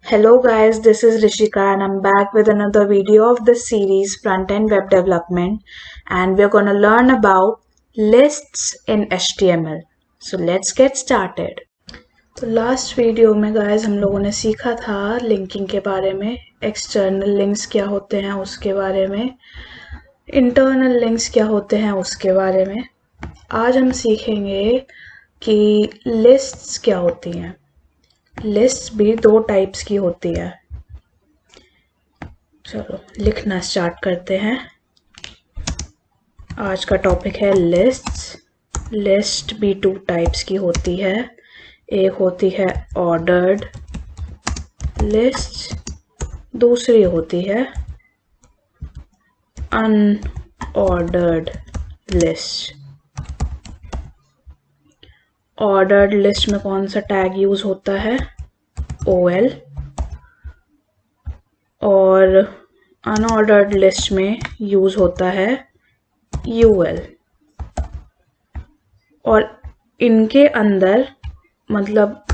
Hello guys, this is Rishika and I'm back with another video of the series Front-End Web Development, and we're going to learn about lists in HTML. So let's get started. तो last video में guys हम लोगों ने सीखा था linking के बारे में, एक्सटर्नल लिंक्स क्या होते हैं उसके बारे में, इंटरनल लिंक्स क्या होते हैं उसके बारे में। आज हम सीखेंगे कि लिस्ट्स क्या होती हैं। लिस्ट भी दो टाइप्स की होती है। चलो लिखना स्टार्ट करते हैं। आज का टॉपिक है लिस्ट्स। लिस्ट भी टू टाइप्स की होती है। एक होती है ऑर्डर्ड लिस्ट, दूसरी होती है अनऑर्डर्ड लिस्ट। ऑर्डर्ड लिस्ट में कौन सा टैग यूज होता है? OL। और अनऑर्डर्ड लिस्ट में यूज होता है UL। और इनके अंदर मतलब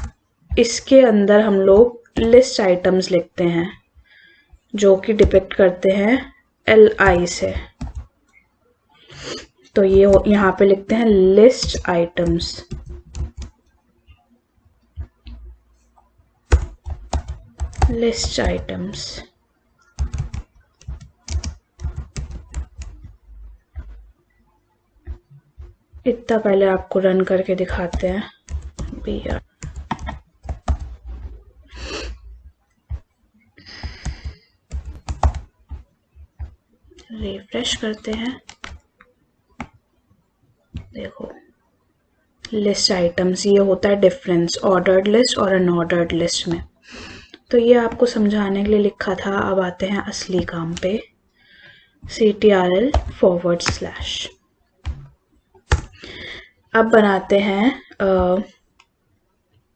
इसके अंदर हम लोग लिस्ट आइटम्स लिखते हैं जो कि डिपिक्ट करते हैं LI से। तो ये यहाँ पे लिखते हैं लिस्ट आइटम्स। लिस्ट आइटम्स इतना पहले आपको रन करके दिखाते हैं भैया। रिफ्रेश करते हैं, देखो लिस्ट आइटम्स। ये होता है डिफरेंस ऑर्डर्ड लिस्ट और अनऑर्डर्ड लिस्ट में। तो ये आपको समझाने के लिए लिखा था। अब आते हैं असली काम पे। ctrl/। अब बनाते हैं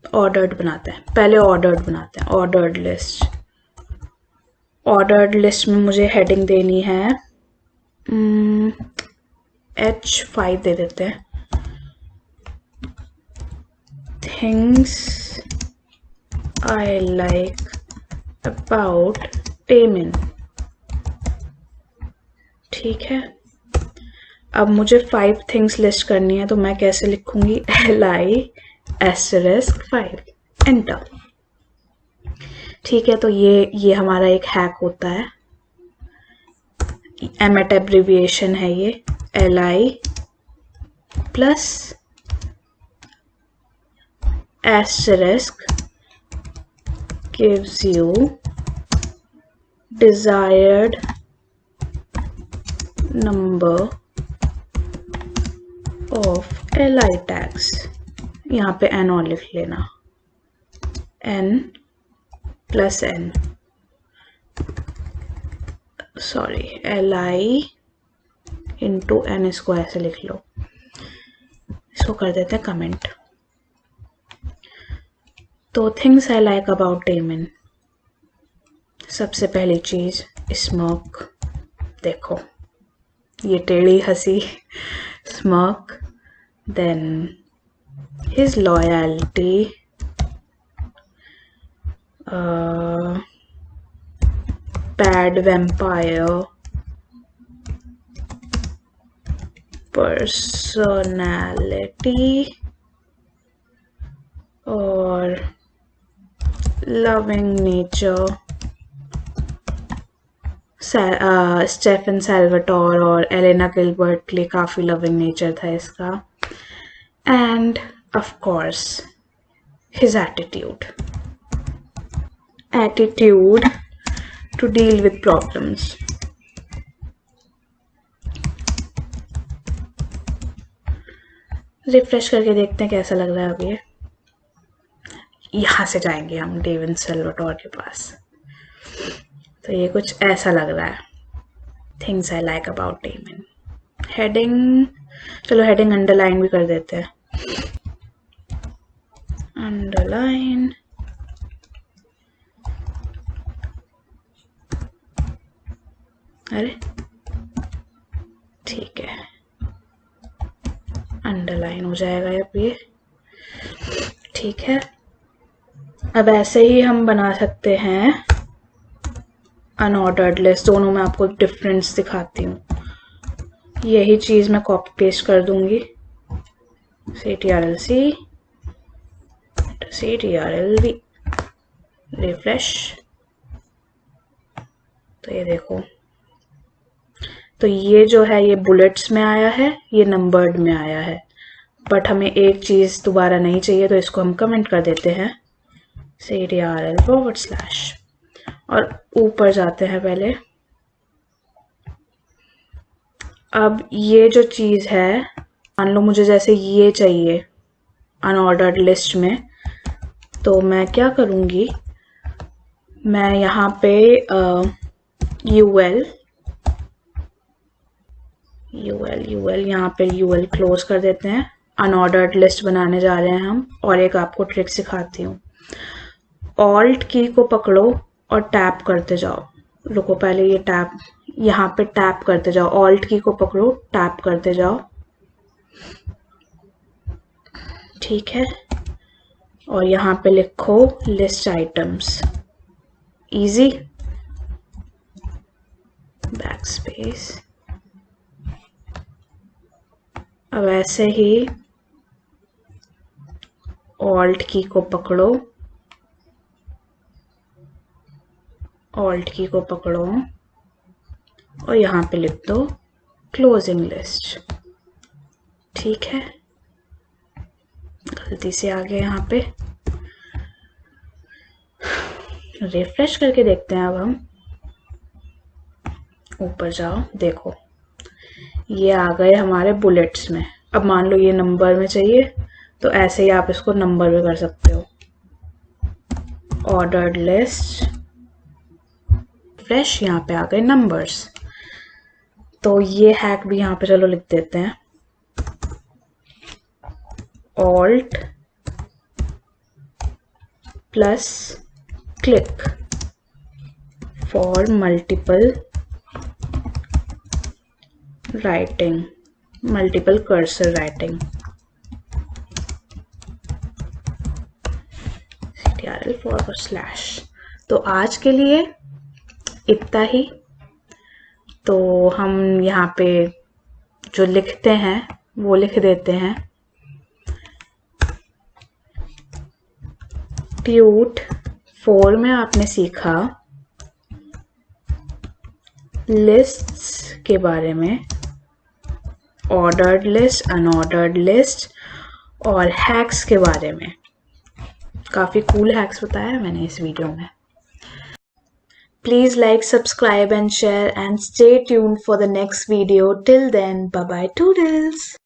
ऑर्डर्ड बनाते हैं। पहले ऑर्डर्ड बनाते हैं। Ordered list. ऑर्डर्ड लिस्ट में मुझे हेडिंग देनी है H5 दे देते हैं। Things I like about Tamin। ठीक है। अब मुझे 5 थिंग्स लिस्ट करनी है, तो मैं कैसे लिखूंगी? LI*5 enter. ठीक है। तो ये हमारा एक हैक होता है। एमएट एब्रिविएशन है ये। LI plus * gives you desired number of LI tags। यहाँ पे N और लिख लेना, N plus N, sorry LI into N, इसको ऐसे लिख लो। इसको कर देते हैं कमेंट। तो things I like about Damon. सबसे पहली चीज स्मोक। देखो ये टेढ़ी हंसी, smirk. Then his loyalty, bad vampire, personality और लविंग नेचर। स्टेफन सैल्वाटोर और एलेना गिलबर्ट के लिए काफी लविंग नेचर था इसका। And of course his attitude to deal with problems. Refresh करके देखते हैं कैसा लग रहा है। अब ये यहाँ से जाएंगे हम डेविन सैल्वाटोर के पास। तो ये कुछ ऐसा लग रहा है। Things I like about Temin. Heading, चलो हेडिंग अंडरलाइन भी कर देते हैं। अंडरलाइन, अरे ठीक है, अंडरलाइन हो जाएगा अब ये। ठीक है। अब ऐसे ही हम बना सकते हैं अनऑर्डर्ड लिस्ट। दोनों में आपको डिफरेंस दिखाती हूँ। यही चीज़ मैं कॉपी पेस्ट कर दूंगी, ctrl+c, ctrl+v, रिफ्रेश। तो ये देखो, तो ये जो है ये बुलेट्स में आया है, ये नंबर्ड में आया है, बट हमें एक चीज़ दोबारा नहीं चाहिए, तो इसको हम कमेंट कर देते हैं ctrl// और ऊपर जाते हैं पहले। अब ये जो चीज़ है, मान लो मुझे जैसे ये चाहिए अनऑर्डर्ड लिस्ट में, तो मैं क्या करूँगी, मैं यहाँ पे ul यहाँ पे ul क्लोज कर देते हैं। अनऑर्डर्ड लिस्ट बनाने जा रहे हैं हम, और एक आपको ट्रिक सिखाती हूँ। ऑल्ट की को पकड़ो और टैप करते जाओ। रुको, पहले ये टैप, यहाँ पे टैप करते जाओ, ऑल्ट की को पकड़ो, टैप करते जाओ, ठीक है। और यहाँ पे लिखो लिस्ट आइटम्स, इजी, बैकस्पेस। अब ऐसे ही ऑल्ट की को पकड़ो, ऑल्ट की को पकड़ो और यहाँ पे लिख दो क्लोजिंग लिस्ट, ठीक है। गलती से आ गए यहाँ पे, रिफ्रेश करके देखते हैं। अब हम ऊपर जाओ, देखो ये आ गए हमारे बुलेट्स में। अब मान लो ये नंबर में चाहिए, तो ऐसे ही आप इसको नंबर में कर सकते हो, ऑर्डर्ड लिस्ट, फ्रेश, यहाँ पे आ गए नंबर्स। तो ये हैक भी यहाँ पे चलो लिख देते हैं, alt plus click for multiple writing, multiple cursor writing, ctrl//। तो आज के लिए इतना ही। तो हम यहाँ पे जो लिखते हैं वो लिख देते हैं, ट्यूट 4 में आपने सीखा लिस्ट्स के बारे में, ऑर्डर्ड लिस्ट, अनऑर्डर्ड लिस्ट और हैक्स के बारे में। काफ़ी कूल हैक्स बताया मैंने इस वीडियो में। Please like, subscribe and share and stay tuned for the next video. Till then, bye bye toodles.